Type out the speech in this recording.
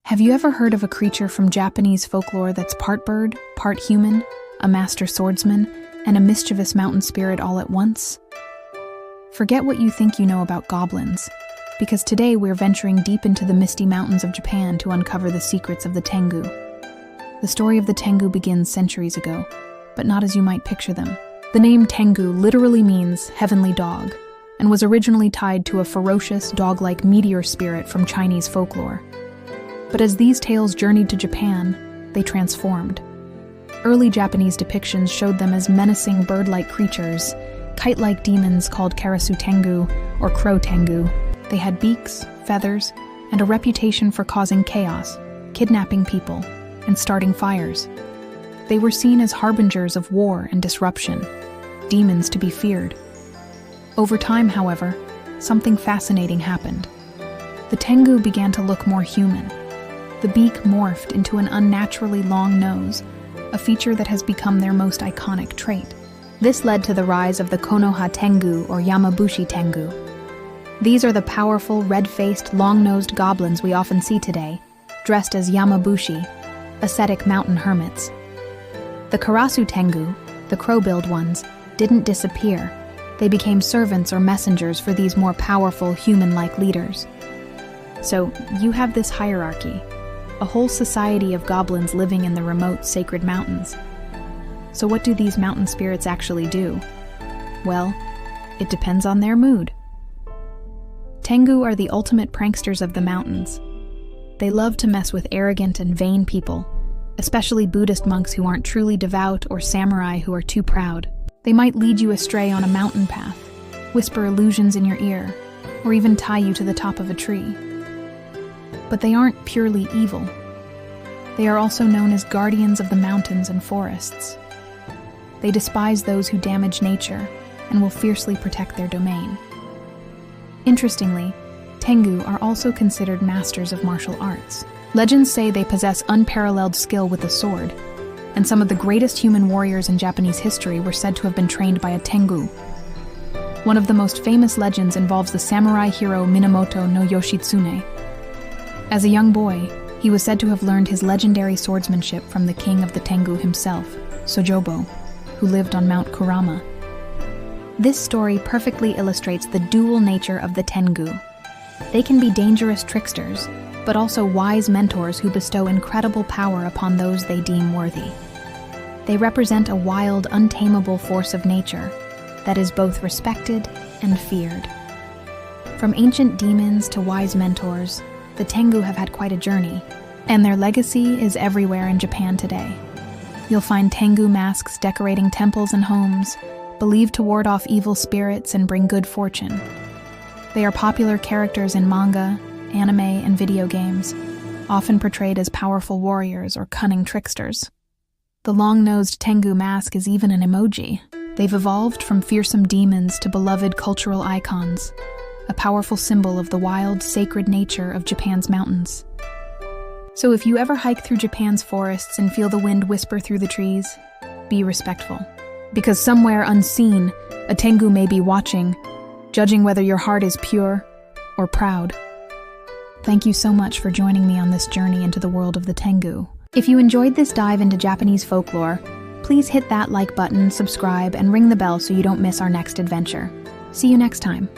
Have you ever heard of a creature from Japanese folklore that's part bird, part human, a master swordsman, and a mischievous mountain spirit all at once? Forget what you think you know about goblins, because today we're venturing deep into the misty mountains of Japan to uncover the secrets of the Tengu. The story of the Tengu begins centuries ago, but not as you might picture them. The name Tengu literally means heavenly dog, and was originally tied to a ferocious, dog-like meteor spirit from Chinese folklore. But as these tales journeyed to Japan, they transformed. Early Japanese depictions showed them as menacing bird-like creatures, kite-like demons called Karasu Tengu or Crow Tengu. They had beaks, feathers, and a reputation for causing chaos, kidnapping people, and starting fires. They were seen as harbingers of war and disruption, demons to be feared. Over time, however, something fascinating happened. The Tengu began to look more human. The beak morphed into an unnaturally long nose, a feature that has become their most iconic trait. This led to the rise of the Konoha Tengu or Yamabushi Tengu. These are the powerful, red-faced, long-nosed goblins we often see today, dressed as Yamabushi, ascetic mountain hermits. The Karasu Tengu, the crow-billed ones, didn't disappear. They became servants or messengers for these more powerful, human-like leaders. So, you have this hierarchy, a whole society of goblins living in the remote, sacred mountains. So what do these mountain spirits actually do? Well, it depends on their mood. Tengu are the ultimate pranksters of the mountains. They love to mess with arrogant and vain people, especially Buddhist monks who aren't truly devout or samurai who are too proud. They might lead you astray on a mountain path, whisper illusions in your ear, or even tie you to the top of a tree. But they aren't purely evil. They are also known as guardians of the mountains and forests. They despise those who damage nature and will fiercely protect their domain. Interestingly, Tengu are also considered masters of martial arts. Legends say they possess unparalleled skill with the sword, and some of the greatest human warriors in Japanese history were said to have been trained by a Tengu. One of the most famous legends involves the samurai hero Minamoto no Yoshitsune. As a young boy, he was said to have learned his legendary swordsmanship from the king of the Tengu himself, Sojobo, who lived on Mount Kurama. This story perfectly illustrates the dual nature of the Tengu. They can be dangerous tricksters, but also wise mentors who bestow incredible power upon those they deem worthy. They represent a wild, untamable force of nature that is both respected and feared. From ancient demons to wise mentors, the Tengu have had quite a journey, and their legacy is everywhere in Japan today. You'll find Tengu masks decorating temples and homes, believed to ward off evil spirits and bring good fortune. They are popular characters in manga, anime, and video games, often portrayed as powerful warriors or cunning tricksters. The long-nosed Tengu mask is even an emoji. They've evolved from fearsome demons to beloved cultural icons, a powerful symbol of the wild, sacred nature of Japan's mountains. So if you ever hike through Japan's forests and feel the wind whisper through the trees, be respectful. Because somewhere unseen, a Tengu may be watching, judging whether your heart is pure or proud. Thank you so much for joining me on this journey into the world of the Tengu. If you enjoyed this dive into Japanese folklore, please hit that like button, subscribe, and ring the bell so you don't miss our next adventure. See you next time.